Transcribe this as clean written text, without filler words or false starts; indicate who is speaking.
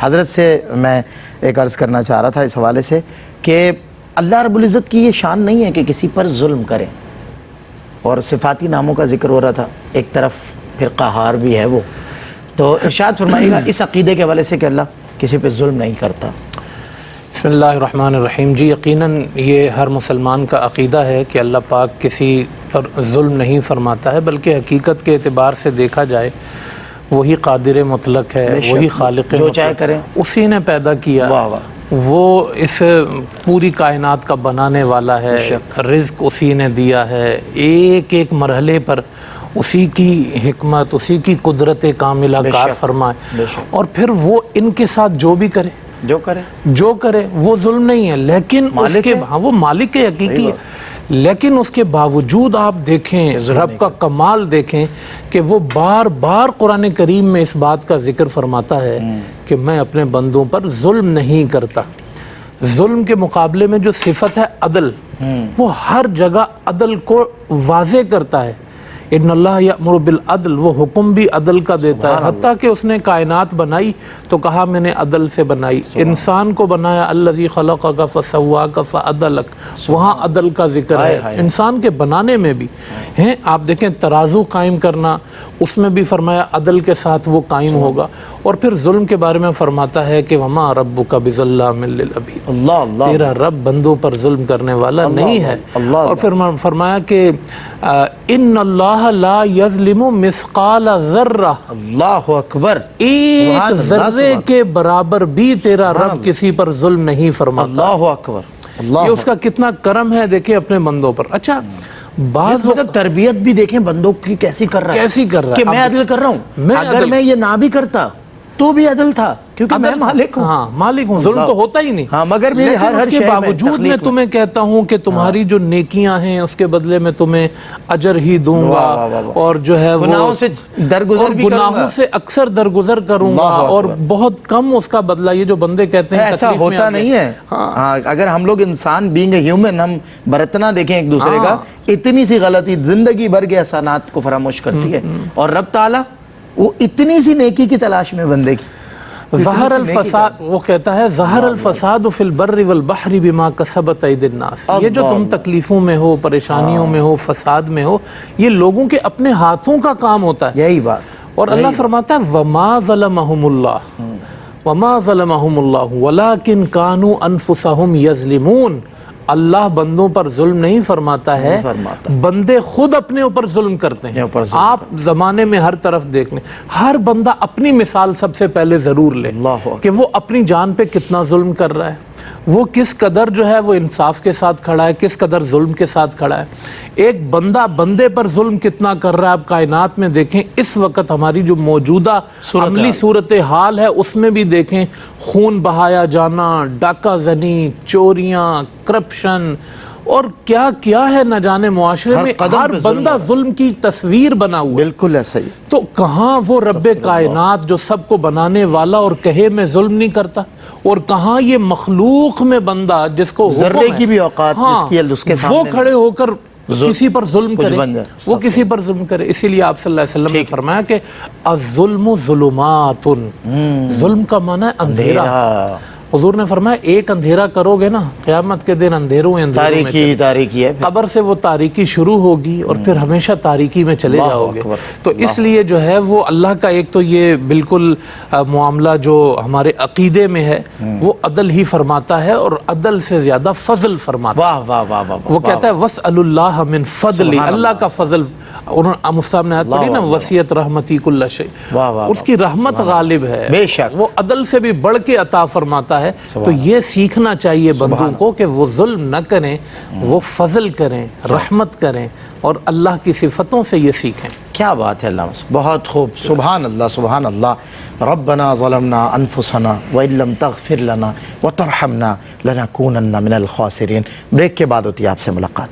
Speaker 1: حضرت سے میں ایک عرض کرنا چاہ رہا تھا اس حوالے سے کہ اللہ رب العزت کی یہ شان نہیں ہے کہ کسی پر ظلم کرے، اور صفاتی ناموں کا ذکر ہو رہا تھا، ایک طرف پھر قہار بھی ہے وہ، تو ارشاد فرمائیے گا اس عقیدے کے حوالے سے کہ اللہ کسی پہ ظلم نہیں کرتا۔
Speaker 2: بسم اللہ الرحمن الرحیم۔ جی یقیناً یہ ہر مسلمان کا عقیدہ ہے کہ اللہ پاک کسی پر ظلم نہیں فرماتا ہے، بلکہ حقیقت کے اعتبار سے دیکھا جائے وہی قادر مطلق ہے، وہی خالق
Speaker 1: جو چاہے
Speaker 2: مطلق،
Speaker 1: کرے،
Speaker 2: اسی نے پیدا کیا،
Speaker 1: واہ واہ،
Speaker 2: وہ اس پوری کائنات کا بنانے والا ہے، رزق اسی نے دیا ہے، ایک ایک مرحلے پر اسی کی حکمت، اسی کی قدرت کاملہ کار فرمائے، اور پھر وہ ان کے ساتھ جو بھی کرے، جو کرے وہ ظلم نہیں ہے، لیکن اس کے وہ مالک حقیقی ہے، لیکن اس کے باوجود آپ دیکھیں رب کا کمال دیکھیں کہ وہ بار بار قرآن کریم میں اس بات کا ذکر فرماتا ہے کہ میں اپنے بندوں پر ظلم نہیں کرتا۔ ظلم کے مقابلے میں جو صفت ہے عدل، وہ ہر جگہ عدل کو واضح کرتا ہے۔ ان اللہ یأمر بالعدل، وہ حکم بھی عدل کا دیتا ہے، حتیٰ کہ اس نے کائنات بنائی تو کہا میں نے عدل سے بنائی، انسان کو بنایا الذی خلقک فسواک فعدلک، وہاں عدل کا ذکر ہے۔ انسان کے بنانے میں بھی ہیں، آپ دیکھیں ترازو قائم کرنا، اس میں بھی فرمایا عدل کے ساتھ وہ قائم ہوگا، اور پھر ظلم کے بارے میں فرماتا ہے کہ وما ربک بظلام للعبید، تیرا رب بندوں پر ظلم کرنے والا نہیں ہے، اور پھر فرمایا کہ ان اللہ لا یظلم مثقال ذرہ،
Speaker 1: اللہ اکبر،
Speaker 2: ایک ذرے کے برابر بھی تیرا رب کسی پر ظلم نہیں فرماتا۔
Speaker 1: اللہ اکبر،
Speaker 2: یہ اس کا کتنا کرم ہے دیکھیں اپنے بندوں پر۔ اچھا بعض
Speaker 1: مطلب تربیت بھی دیکھیں بندوں کی کیسی کر رہا ہے، کہ میں عدل کر رہا ہوں، اگر میں یہ نہ بھی کرتا تو بھی عدل تھا کیونکہ میں مالک ہوں۔
Speaker 2: ہاں مالک ہوں، ظلم تو ہوتا ہی نہیں،
Speaker 1: ہاں مگر میری
Speaker 2: لیکن
Speaker 1: ہر
Speaker 2: اس کے باوجود میں تمہیں کہتا ہوں کہ تمہاری جو نیکیاں ہیں اس کے بدلے میں تمہیں اجر ہی دوں گا، اور جو ہے
Speaker 1: گناہوں سے درگزر بھی کروں گا،
Speaker 2: گناہوں سے اکثر درگزر کروں گا، اور بہت کم اس کا بدلہ۔ یہ جو بندے کہتے ہیں
Speaker 1: ایسا ہوتا نہیں ہے، اگر ہم لوگ انسان بینگ اے ہیومن ہم برتنا دیکھیں ایک دوسرے کا، اتنی سی غلطی زندگی بھر کے احسانات کو فراموش کرتی ہے، اور رب تعالیٰ وہ اتنی سی نیکی کی تلاش میں بندے کی
Speaker 2: ظہر الفساد، وہ کہتا ہے ظہر الفساد فی البر والبحر بما کسبت ایدی الناس، یہ جو تم تکلیفوں میں ہو، پریشانیوں میں ہو، فساد میں ہو، یہ لوگوں کے اپنے ہاتھوں کا کام ہوتا ہے۔
Speaker 1: یہی بات،
Speaker 2: اور اللہ فرماتا ہے وما ظلمہم اللہ، وما ظلمہم اللہ ولکن کانوا انفسہم یظلمون، اللہ بندوں پر ظلم نہیں فرماتا ہے، بندے خود اپنے اوپر ظلم کرتے ہیں۔ آپ زمانے میں ہر طرف دیکھ لیں، ہر بندہ اپنی مثال سب سے پہلے ضرور لے کہ وہ اپنی جان پہ کتنا ظلم کر رہا ہے، وہ کس قدر جو ہے وہ انصاف کے ساتھ کھڑا ہے، کس قدر ظلم کے ساتھ کھڑا ہے۔ ایک بندہ بندے پر ظلم کتنا کر رہا ہے، آپ کائنات میں دیکھیں، اس وقت ہماری جو موجودہ عملی صورتحال ہے اس میں بھی دیکھیں، خون بہایا جانا، ڈاکہ زنی، چوریاں، کرپشن، اور کیا کیا ہے نہ جانے معاشرے میں، ہر بندہ ظلم کی تصویر بنا ہوا ہے۔
Speaker 1: بالکل ایسا ہی۔
Speaker 2: تو کہاں وہ رب کائنات جو سب کو بنانے والا اور کہے میں ظلم نہیں کرتا، اور کہاں یہ مخلوق میں بندہ جس کو
Speaker 1: ذرے کی بھی اوقات جس کی اس کے سامنے
Speaker 2: وہ کھڑے ہو کر کسی پر ظلم کرے، وہ کسی پر ظلم کرے۔ اسی لیے آپ صلی اللہ علیہ وسلم نے فرمایا کہ الظلم ظلمات، ظلم کا معنی ہے اندھیرا۔ حضور نے فرمایا ایک اندھیرا کرو گے نا، قیامت کے دن اندھیروں میں
Speaker 1: تاریکی ہے،
Speaker 2: قبر سے وہ تاریکی شروع ہوگی اور پھر ہمیشہ تاریکی میں چلے جاؤ گے۔ تو اس لیے جو ہے وہ اللہ کا ایک تو یہ بالکل معاملہ جو ہمارے عقیدے میں ہے وہ عدل ہی فرماتا ہے، اور عدل سے زیادہ فضل فرماتا ہے۔ وہ کہتا ہے وَاسْأَلُ اللَّهَ مِن فَضْلِ، اللہ کا فضل، مفتی صاحب نے آیت پڑھی نا وسعت رحمتی کل شیء، اس کی رحمت غالب ہے، وہ عدل سے بھی بڑھ کے عطا فرماتا ہے۔ تو یہ سیکھنا چاہیے بندوں کو کہ وہ ظلم نہ کریں، وہ فضل کریں، رحمت کریں، اور اللہ کی صفتوں سے یہ سیکھیں۔
Speaker 1: کیا بات ہے، اللہ بہت خوب، سبحان اللہ سبحان اللہ۔ ربنا ظلمنا انفسنا وان لم تغفر لنا وترحمنا لنکونن من الخاسرین۔ بریک کے بعد ہوتی ہے آپ سے ملاقات۔